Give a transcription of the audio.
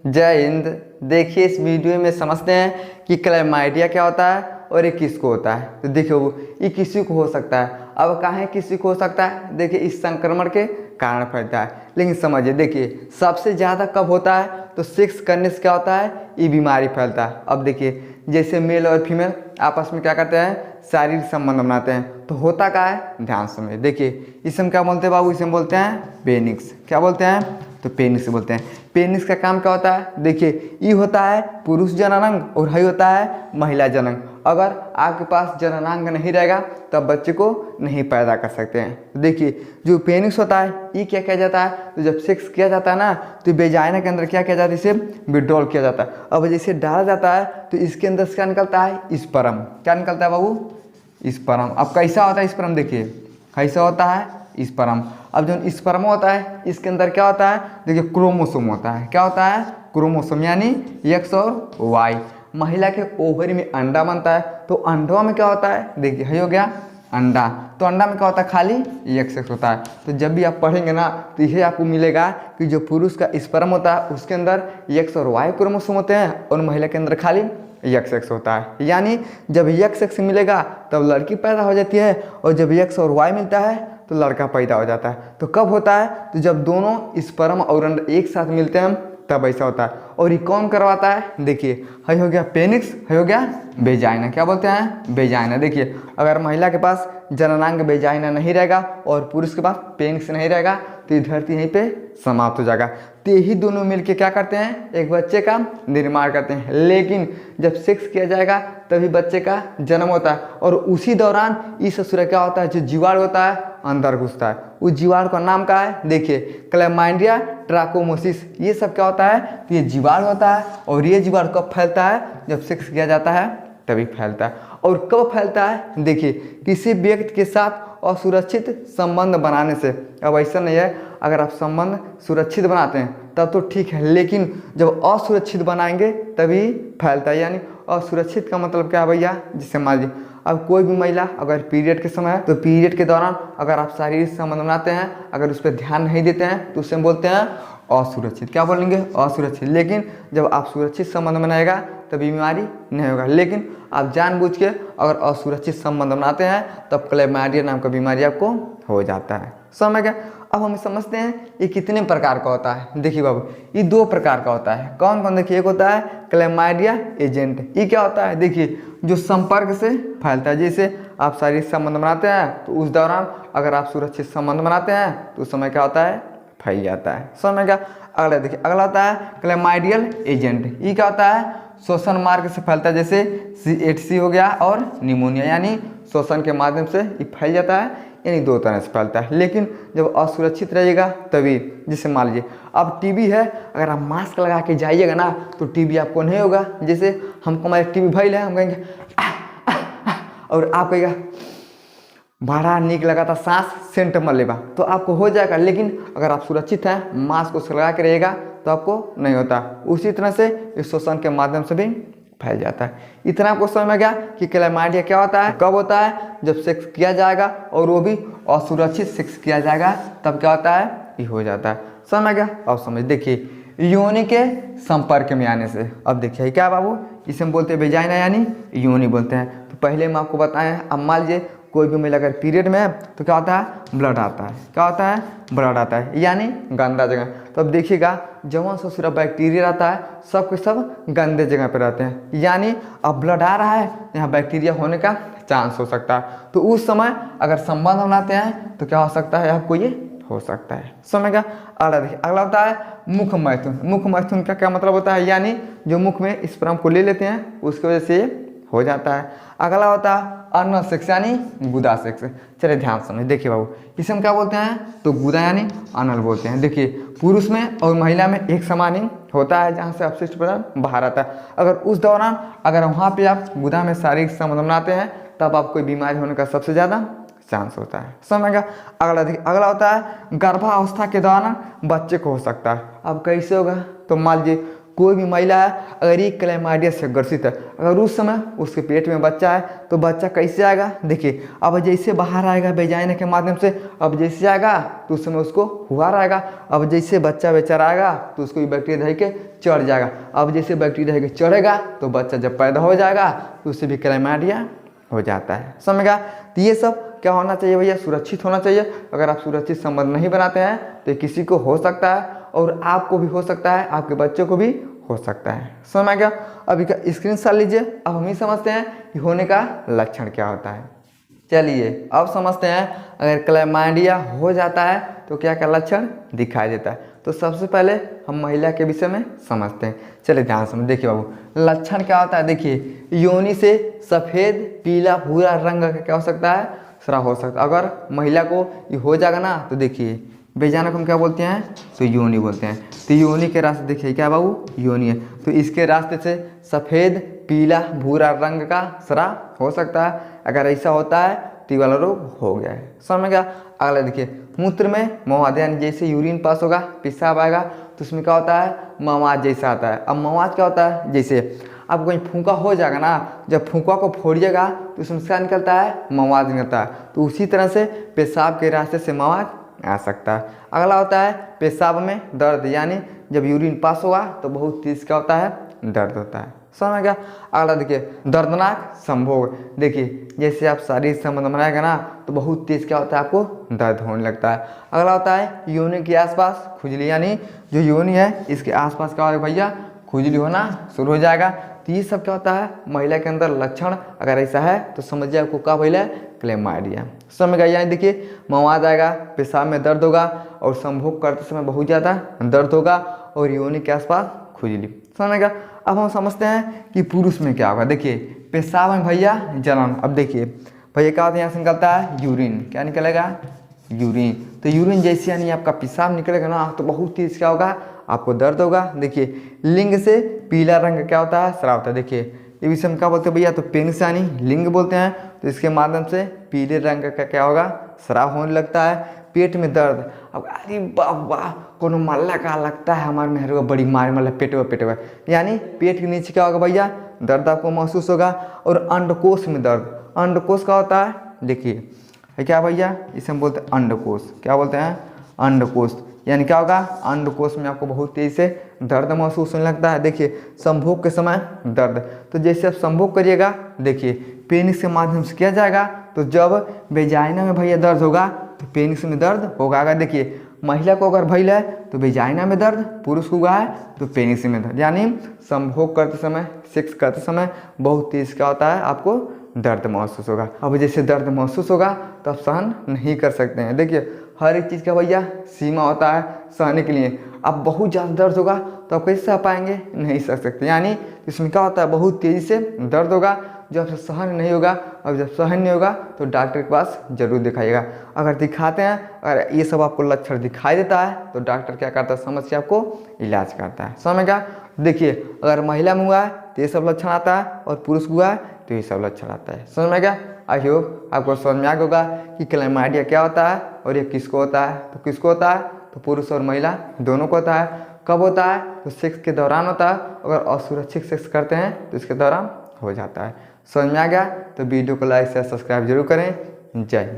जय हिंद। देखिए इस वीडियो में समझते हैं कि क्लैमाइडिया क्या होता है और ये किसको होता है। तो देखिए ये किसी को हो सकता है। अब कहाँ किसी को हो सकता है, देखिए इस संक्रमण के कारण फैलता है। लेकिन समझिए, देखिए सबसे ज़्यादा कब होता है तो सेक्स करने से क्या होता है, ये बीमारी फैलता है। अब देखिए जैसे मेल और फीमेल आपस में क्या करते हैं, शारीरिक संबंध बनाते हैं, तो होता क्या है, ध्यान समझिए। देखिए इसे क्या बोलते हैं बाबू, इसे बोलते हैं पेनिक्स। क्या बोलते हैं, तो पेनिक्स बोलते हैं। पेनिक्स का काम क्या होता है, देखिए ये होता है पुरुष जननांग और हई होता है महिला जननांग। अगर आपके पास जननांग नहीं रहेगा तब बच्चे को नहीं पैदा कर सकते हैं। तो देखिए जो पेनिक्स होता है ये क्या किया जाता है, तो जब सेक्स किया जाता है ना तो वेजाइना के अंदर क्या किया जाता है, इसे विड्रॉल किया जाता है। अब जैसे डाला जाता है तो इसके अंदर से क्या निकलता है, स्पर्म। क्या निकलता है बाबू, स्पर्म। अब कैसा होता है स्पर्म, देखिए कैसा होता है स्पर्म। अब जो स्पर्म होता है इसके अंदर क्या होता है, देखिए क्रोमोसोम होता है। क्या होता है, क्रोमोसोम, यानी एक्स और वाई। महिला के ओवरी में अंडा बनता है, तो अंडों में क्या होता है, देखिए है हो गया अंडा। तो अंडा में क्या होता है, खाली एक्स होता है। तो जब भी आप पढ़ेंगे ना तो यही आपको मिलेगा कि जो पुरुष का स्पर्म होता है उसके अंदर एक्स और वाई क्रोमोसोम होते हैं और महिला के अंदर खाली एक्स होता है। यानी जब एक्स मिलेगा तब लड़की पैदा हो जाती है और जब एक्स और वाई मिलता है तो लड़का पैदा हो जाता है। तो कब होता है, तो जब दोनों स्पर्म और अंडा एक साथ मिलते हैं तब ऐसा होता है। और ये कौन करवाता है, देखिए है हो गया पेनिक्स, है हो गया वेजाइना। क्या बोलते हैं, वेजाइना। देखिए अगर महिला के पास जननांग वेजाइना नहीं रहेगा और पुरुष के पास पेनिक्स नहीं रहेगा तो ये धरती यहीं पे समाप्त हो जाएगा। तो यही दोनों मिलके क्या करते हैं, एक बच्चे का निर्माण करते हैं। लेकिन जब सेक्स किया जाएगा तभी बच्चे का जन्म होता है और उसी दौरान इस ससुर क्या होता है, जो जीवाणु होता है अंदर घुसता है। उस जीवाणु का नाम क्या है, देखिए क्लैमाइडिया ट्राकोमोसिस। ये सब क्या होता है, तो ये जीवाणु होता है और ये जीवाणु कब फैलता है, जब सेक्स किया जाता है तभी फैलता है। और कब फैलता है, देखिए किसी व्यक्ति के साथ असुरक्षित संबंध बनाने से। अब ऐसा नहीं है, अगर आप संबंध सुरक्षित बनाते हैं तब तो ठीक है, लेकिन जब असुरक्षित बनाएंगे तभी फैलता है। यानी असुरक्षित का मतलब क्या है भैया, जिससे मान लीजिए अब कोई भी महिला अगर पीरियड के समय है तो पीरियड के दौरान अगर आप शारीरिक संबंध बनाते हैं, अगर उस पर ध्यान नहीं देते हैं तो उसे हम बोलते हैं असुरक्षित। क्या बोलेंगे, असुरक्षित। लेकिन जब आप सुरक्षित संबंध बनाएगा तभी बीमारी नहीं होगा। लेकिन आप जानबूझ के अगर असुरक्षित संबंध बनाते हैं तब क्लैमाइडिया नाम का बीमारी आपको हो जाता है। समझ गया। अब हम समझते हैं ये कितने प्रकार का होता है। देखिए बाबू ये दो प्रकार का होता है। कौन कौन, देखिए एक होता है क्लैमाइडिया एजेंट। ये क्या होता है, देखिए जो संपर्क से फैलता है। जैसे आप शारीरिक संबंध बनाते हैं तो उस दौरान अगर आप सुरक्षित संबंध बनाते हैं तो उस समय क्या होता है, फैल जाता है। समझ गया। अगला देखिए, अगला होता है क्लैमाइडियल एजेंट। ये क्या होता है, श्वसन मार्ग से फैलता है। जैसे CHC हो गया और निमोनिया, यानी श्वसन के माध्यम से ये फैल जाता है। यानी दो तरह से फैलता है। लेकिन जब असुरक्षित रहेगा तभी, जैसे मान लीजिए अब टीबी है, अगर आप मास्क लगा के जाइएगा ना तो टीबी आपको नहीं होगा। जैसे हमको हमारे टीबी भइल है, हम कहेंगे और आप कहेगा बड़ा नीक लगा था, सांस सेंट मर लेगा तो आपको हो जाएगा। लेकिन अगर आप सुरक्षित हैं, मास्क को लगा के रहेगा तो आपको नहीं होता। उसी तरह से इस श्वसन के माध्यम से भी फैल जाता है। इतना आपको समझ में गया कि क्लैमाइडिया क्या होता है, कब होता है, जब सेक्स किया जाएगा और वो भी असुरक्षित सेक्स किया जाएगा तब क्या होता है, ये हो जाता है। समझ में गया। अब समझ, देखिए योनि के संपर्क में आने से। अब देखिए क्या बाबू, इसे हम बोलते हैं वेजाइना, यानी योनि बोलते हैं। तो पहले हम आपको बताएं, अब मान लीजिए कोई भी महिला अगर पीरियड में है तो क्या होता है, ब्लड आता है। क्या होता है, ब्लड आता है, यानी गंदा जगह। तो अब देखिएगा जवान से पूरा बैक्टीरिया आता है, सब के सब गंदे जगह पे रहते हैं। यानी अब ब्लड आ रहा है, यहाँ बैक्टीरिया होने का चांस हो सकता है। तो उस समय अगर संबंध बनाते हैं तो क्या हो सकता है, आपको ये हो सकता है। समझ गया। अगला देखिए, अगला होता है मुख मैथुन। मुख मैथुन का क्या मतलब होता है, यानी जो मुख में स्पर्म को ले लेते हैं उसकी वजह से हो जाता है। अगला होता है अनल सेक्स, यानी गुदा सेक्स। चलिए ध्यान समझ, देखिए बाबू इसे हम क्या बोलते हैं, तो गुदा यानी अनल बोलते हैं। देखिए पुरुष में और महिला में एक समान ही होता है, जहाँ से अपशिष्ट पदार्थ बाहर आता है। अगर उस दौरान अगर वहाँ पे आप गुदा में शारीरिक संबंध बनाते हैं तब आपको बीमारी होने का सबसे ज़्यादा चांस होता है। समझेगा। अगला देखिए, अगला होता है गर्भावस्था के दौरान बच्चे को हो सकता है। अब कैसे होगा, तो मान लीजिए कोई भी महिला है अगर ये क्लैमाइडिया से ग्रसित है, अगर उस समय उसके पेट में बच्चा है तो बच्चा कैसे आएगा, देखिए अब जैसे बाहर आएगा वेजाइना के माध्यम से, अब जैसे आएगा तो उस समय उसको हुआ रहेगा, अब जैसे बच्चा बेचारा आएगा तो उसको बैक्टीरिया धर के चढ़ जाएगा, अब जैसे बैक्टीरिया धर के चढ़ेगा तो बच्चा जब पैदा हो जाएगा तो उससे भी क्लैमाइडिया हो जाता है। समझ गया। तो ये सब क्या होना चाहिए भैया, सुरक्षित होना चाहिए। अगर आप सुरक्षित संबंध नहीं बनाते हैं तो किसी को हो सकता है और आपको भी हो सकता है, आपके बच्चों को भी हो सकता है। समझ में गया। अभी का स्क्रीनशॉट लीजिए। अब हम ही समझते हैं कि होने का लक्षण क्या होता है। चलिए अब समझते हैं अगर क्लैमाइडिया हो जाता है तो क्या क्या लक्षण दिखाई देता है। तो सबसे पहले हम महिला के विषय में समझते हैं। चलिए ध्यान से देखिए बाबू, लक्षण क्या होता है। देखिए योनि से सफ़ेद पीला भूरा रंग का क्या हो सकता है, स्राव हो सकता है। अगर महिला को ये हो जाएगा ना तो देखिए बेजानक हम क्या बोलते हैं, तो योनि बोलते हैं। तो योनि के रास्ते देखिए क्या बाबू, योनि है, तो इसके रास्ते से सफ़ेद पीला भूरा रंग का स्राव हो सकता है। अगर ऐसा होता है तो ये वाला रोग हो गया है। समझ में गया। अगला देखिए मूत्र में मवाद, यानी जैसे यूरिन पास होगा पेशाब आएगा तो उसमें क्या होता है, मवाद जैसा आता है। अब मवाद क्या होता है, जैसे अब कहीं फूंका हो जाएगा ना, जब फूंका को फोड़िएगा तो उसमें क्या निकलता है, मवाद निकलता है। तो उसी तरह से पेशाब के रास्ते से मवाद आ सकता है। अगला होता है पेशाब में दर्द, यानी जब यूरिन पास होगा तो बहुत तेज क्या होता है, दर्द होता है। समझ गया। अगला देखिए दर्दनाक संभोग। देखिए जैसे आप शारीरिक संबंध बनाएगा ना तो बहुत तेज क्या होता है, आपको दर्द होने लगता है। अगला होता है योनि के आसपास खुजली, यानी जो योनि है इसके आसपास क्या होगा भैया, खुजली होना शुरू हो जाएगा। तो ये सब क्या होता है महिला के अंदर लक्षण। अगर ऐसा है तो समझिए आपको क्या भैया, क्लैमाइडिया। समझ गया। यानी देखिए मवाद आएगा, पेशाब में दर्द होगा और संभोग करते समय बहुत ज़्यादा दर्द होगा और योनि के आसपास खुजली। समझ गया। अब हम समझते हैं कि पुरुष में क्या होगा। देखिए पेशाब में भैया जलन। अब देखिए भैया क्या होता है, यहाँ से निकलता है यूरिन, क्या निकलेगा, यूरिन। तो यूरिन जैसे यानी आपका पेशाब निकलेगा ना तो बहुत तेज क्या होगा, आपको दर्द होगा। देखिए लिंग से पीला रंग क्या होता है, स्राव होता है। देखिए ये विषय में क्या बोलते हैं भैया, तो पेनिस यानी लिंग बोलते हैं। तो इसके माध्यम से पीले रंग का क्या होगा, स्राव होने लगता है। पेट में दर्द, अब अरे वाह कोनो मल्ला का लगता है हमारे मेहर बड़ी मार मतलब पेटवा, यानी पेट के नीचे क्या होगा भैया, दर्द आपको महसूस होगा। और अंडकोश में दर्द, अंडकोश क्या होता है, देखिए क्या भैया, इसे हम बोलते हैं अंडकोश। क्या बोलते हैं, अंडकोश। यानी क्या होगा, अंडकोश में आपको बहुत तेजी से दर्द महसूस होने लगता है। देखिए संभोग के समय दर्द, तो जैसे आप संभोग करिएगा देखिए पेनिस के माध्यम से किया जाएगा, तो जब वेजाइना में भैया दर्द होगा तो पेनिस में दर्द होगा। अगर देखिए महिला को अगर भइल है तो वेजाइना में दर्द, पुरुष को हुआ है तो पेनिस में दर्द। यानी संभोग करते समय, सेक्स करते समय बहुत तेज क्या होता है, आपको दर्द महसूस होगा। अब जैसे दर्द महसूस होगा तो आप सहन नहीं कर सकते हैं। देखिए हर एक चीज़ का भैया सीमा होता है सहने के लिए। अब बहुत ज़्यादा दर्द होगा तो आप कैसे सह पाएंगे, नहीं सह सकते। यानी इसमें क्या होता है, बहुत तेज़ी से दर्द होगा, जो आपसे सहन नहीं होगा। और जब सहन नहीं होगा तो डॉक्टर के पास जरूर दिखाइएगा। अगर दिखाते हैं, अगर ये सब आपको लक्षण दिखाई देता है तो डॉक्टर क्या करता है, समझ के आपको इलाज करता है। समझ गया। देखिए अगर महिला में हुआ है तो ये सब लक्षण आता है और पुरुष को हुआ है तो ये सब लक्षण आता है। समझ में गया। आई होप आपको समझ में आ गया होगा कि क्लैमाइडिया क्या होता है और ये किसको होता है। तो किसको होता है, तो पुरुष और महिला दोनों को होता है। कब होता है, तो सेक्स के दौरान होता है। अगर असुरक्षित सेक्स करते हैं तो इसके दौरान हो जाता है। समझ में आ गया तो वीडियो को लाइक शेयर सब्सक्राइब जरूर करें। जय हिंद।